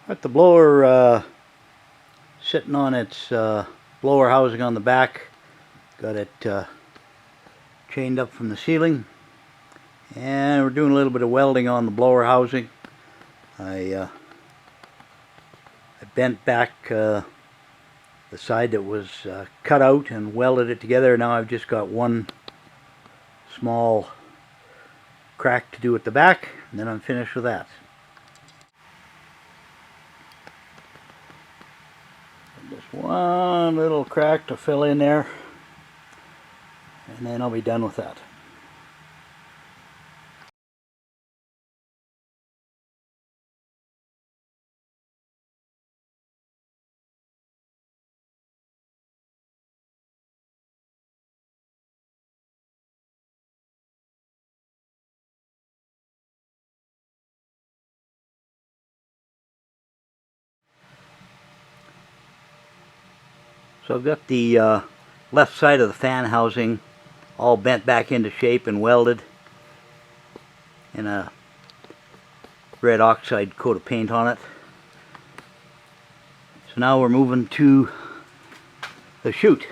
Got the blower sitting on its blower housing on the back. Got it chained up from the ceiling, and we're doing a little bit of welding on the blower housing. I bent back the side that was cut out and welded it together. Now I've just got one small crack to do at the back, and then I'm finished with that. Just one little crack to fill in there, and then I'll be done with that. So I've got the left side of the fan housing all bent back into shape and welded, and a red oxide coat of paint on it. So now we're moving to the chute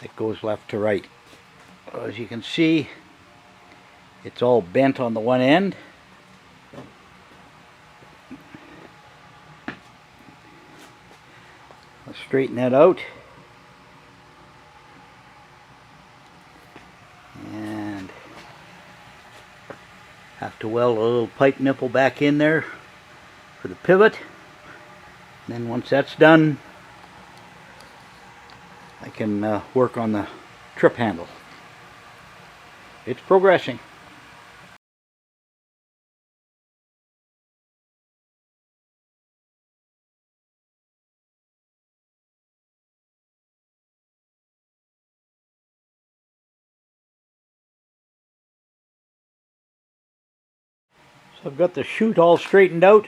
that goes left to right. As you can see, it's all bent on the one end. I'll straighten that out. And have to weld a little pipe nipple back in there for the pivot. And then once that's done, I can work on the trip handle. It's progressing. So I've got the chute all straightened out.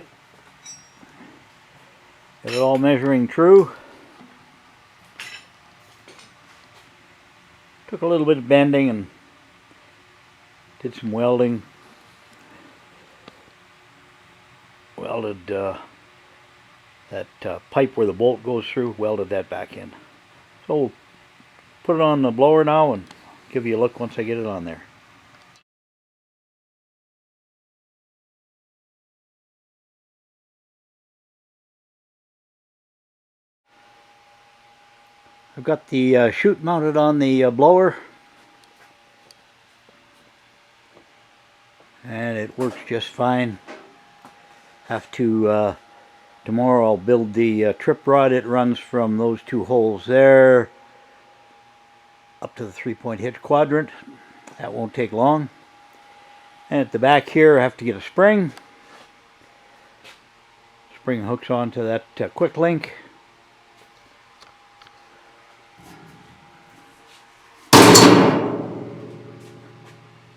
Got it all measuring true. Took a little bit of bending and did some welding. Welded that pipe where the bolt goes through, welded that back in. So we'll put it on the blower now and give you a look once I get it on there. I've got the chute mounted on the blower, and it works just fine. Have to tomorrow I'll build the trip rod. It runs from those two holes there up to the 3-point hitch quadrant. That won't take long. And at the back here I have to get a spring. Spring hooks onto that quick link.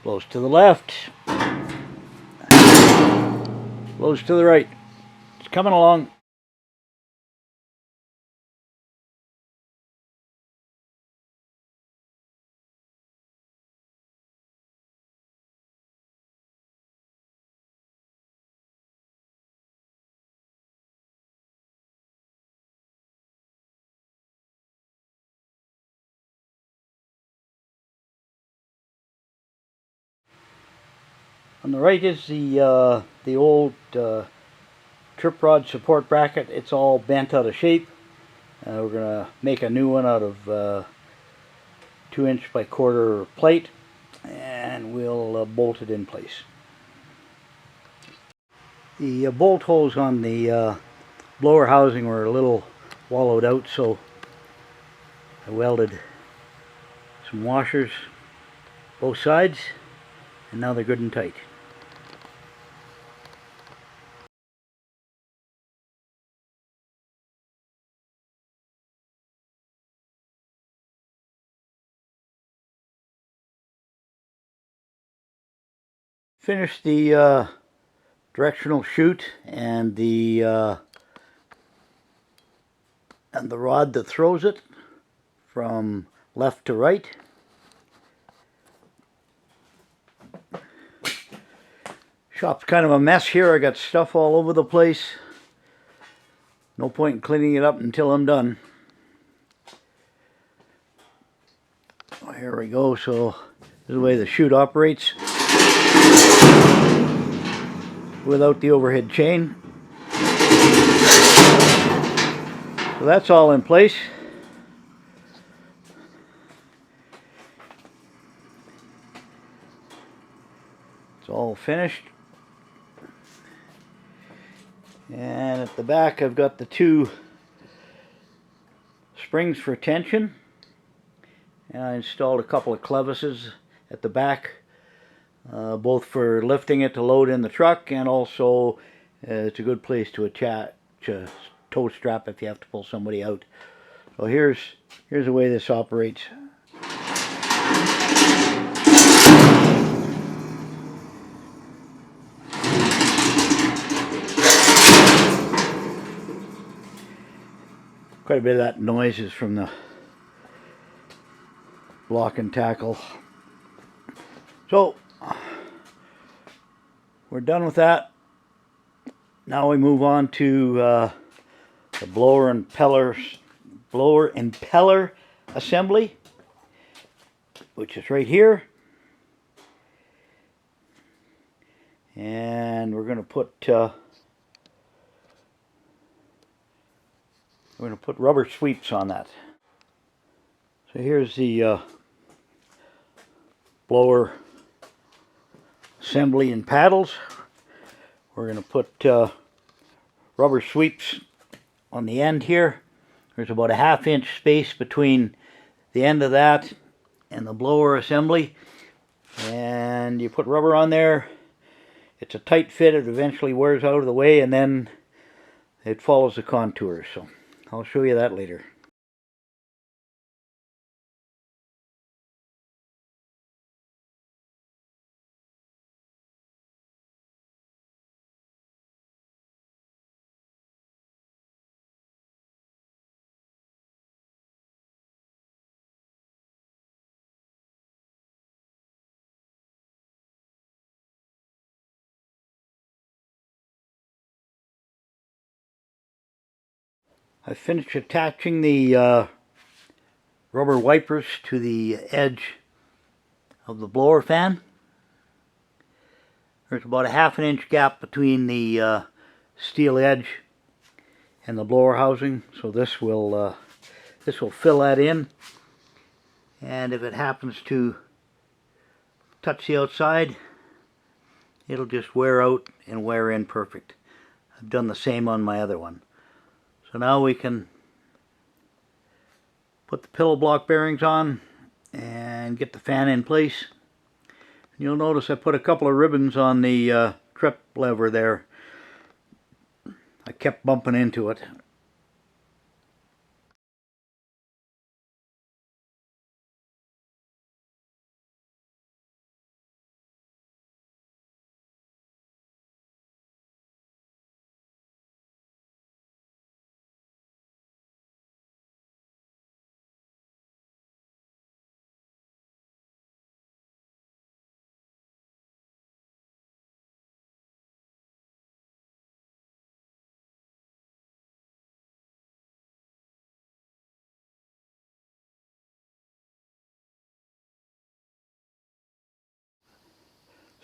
Blows to the left, blows to the right. It's coming along. On the right is the old trip rod support bracket. It's all bent out of shape. We're going to make a new one out of 2" by 1/4 plate, and we'll bolt it in place. The bolt holes on the blower housing were a little wallowed out, so I welded some washers both sides, and now they're good and tight. Finished the directional chute and the rod that throws it from left to right. Shop's kind of a mess here. I got stuff all over the place. No point in cleaning it up until I'm done. Oh, here we go. So this is the way the chute operates without the overhead chain. So that's all in place. It's all finished. And at the back I've got the two springs for tension. And I installed a couple of clevises at the back, both for lifting it to load in the truck, and also it's a good place to attach a tow strap if you have to pull somebody out. So here's the way this operates. Quite a bit of that noise is from the block and tackle. So we're done with that. Now we move on to the blower impeller assembly, which is right here. And we're going to put rubber sweeps on that. So here's the blower assembly and paddles. We're going to put rubber sweeps on the end here. There's about a 1/2 inch space between the end of that and the blower assembly. And you put rubber on there. It's a tight fit. It eventually wears out of the way, and then it follows the contours. So I'll show you that later. I finished attaching the rubber wipers to the edge of the blower fan. There's about a 1/2 inch gap between the steel edge and the blower housing, so this will fill that in. And if it happens to touch the outside, it'll just wear out and wear in perfect. I've done the same on my other one. So now we can put the pillow block bearings on and get the fan in place. You'll notice I put a couple of ribbons on the trip lever there. I kept bumping into it.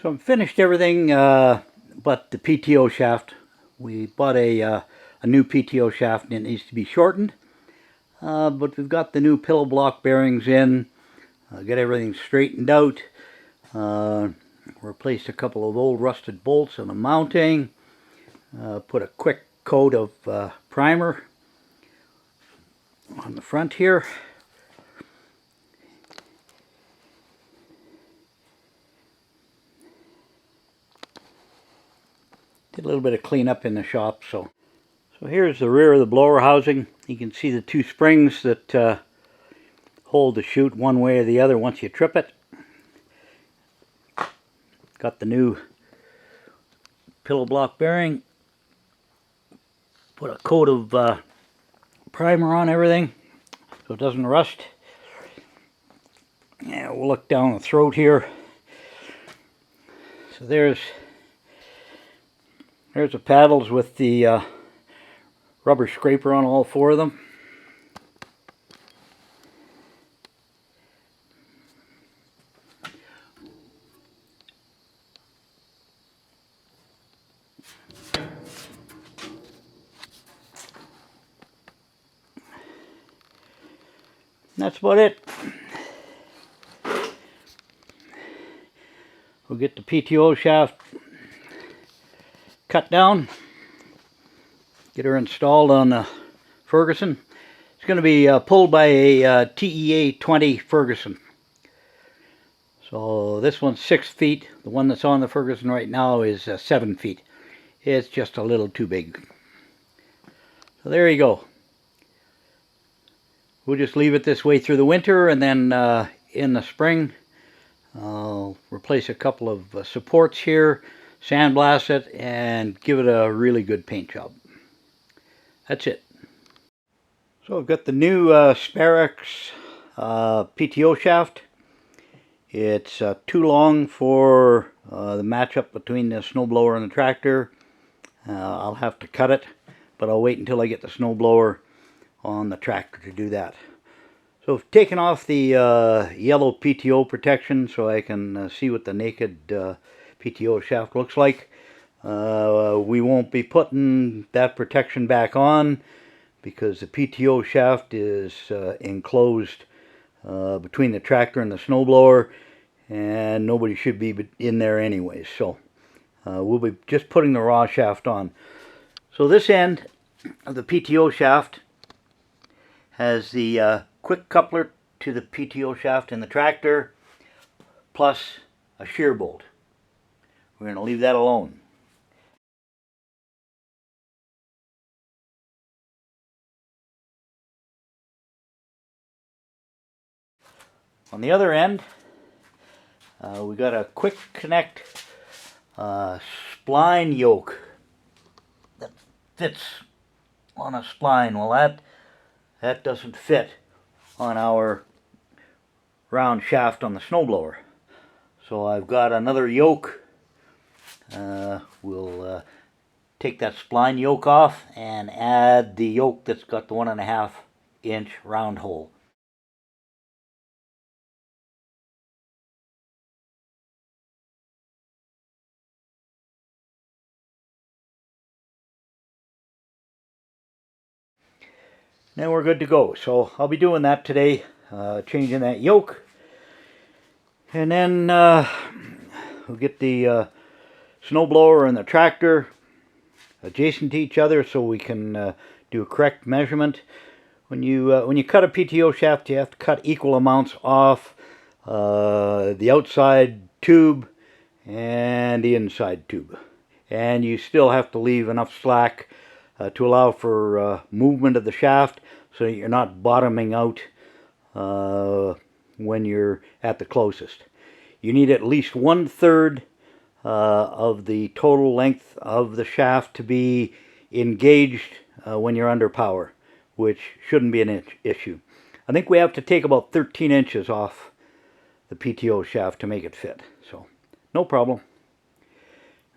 So I've finished everything but the PTO shaft. We bought a new PTO shaft and it needs to be shortened. But we've got the new pillow block bearings in. Get everything straightened out. Replaced a couple of old rusted bolts on the mounting. Put a quick coat of primer on the front here. Did a little bit of cleanup in the shop. So here's the rear of the blower housing. You can see the two springs that hold the chute one way or the other once you trip it. Got the new pillow block bearing. Put a coat of primer on everything so it doesn't rust. Yeah, we'll look down the throat here. So there's There's the paddles with the rubber scraper on all four of them. That's about it. We'll get the PTO shaft cut down, get her installed on the Ferguson. It's going to be pulled by a TEA 20 Ferguson. So this one's 6 feet. The one that's on the Ferguson right now is 7 feet. It's just a little too big. So there you go. We'll just leave it this way through the winter, and then in the spring I'll replace a couple of supports here, sandblast it, and give it a really good paint job. That's it. So I've got the new Sparex PTO shaft. It's too long for the matchup between the snowblower and the tractor. I'll have to cut it, but I'll wait until I get the snowblower on the tractor to do that. So I've taken off the yellow PTO protection so I can see what the naked PTO shaft looks like. We won't be putting that protection back on because the PTO shaft is enclosed between the tractor and the snowblower, and nobody should be in there anyways. So we'll be just putting the raw shaft on. So this end of the PTO shaft has the quick coupler to the PTO shaft in the tractor, plus a shear bolt. We're going to leave that alone. On the other end, we got a quick connect spline yoke that fits on a spline. Well, that doesn't fit on our round shaft on the snowblower. So I've got another yoke. We'll take that spline yoke off and add the yoke that's got the 1.5 inch round hole. Then we're good to go. So I'll be doing that today, changing that yoke. And then we'll get the snowblower and the tractor adjacent to each other so we can do a correct measurement. When you cut a PTO shaft, you have to cut equal amounts off the outside tube and the inside tube. And you still have to leave enough slack to allow for movement of the shaft so that you're not bottoming out when you're at the closest. You need at least 1/3 of the total length of the shaft to be engaged when you're under power, which shouldn't be an issue. I think we have to take about 13 inches off the PTO shaft to make it fit, so no problem.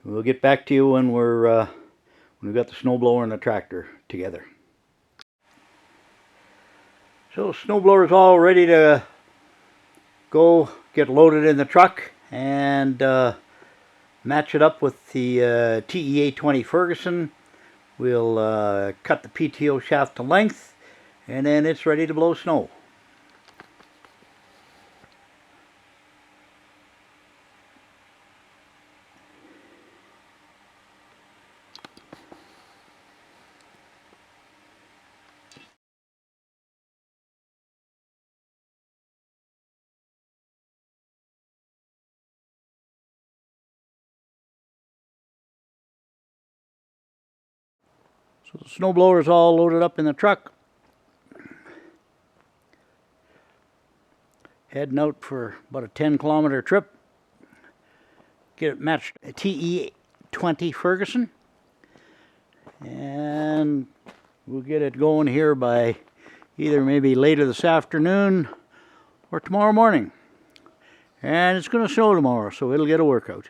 We'll get back to you when we've got the snowblower and the tractor together. So snowblower is all ready to go, get loaded in the truck, and match it up with the TEA 20 Ferguson. We'll cut the PTO shaft to length, and then it's ready to blow snow. So the snowblower is all loaded up in the truck. Heading out for about a 10-kilometer trip. Get it matched a TE 20 Ferguson. And we'll get it going here by either maybe later this afternoon or tomorrow morning. And it's going to snow tomorrow, so it'll get a workout.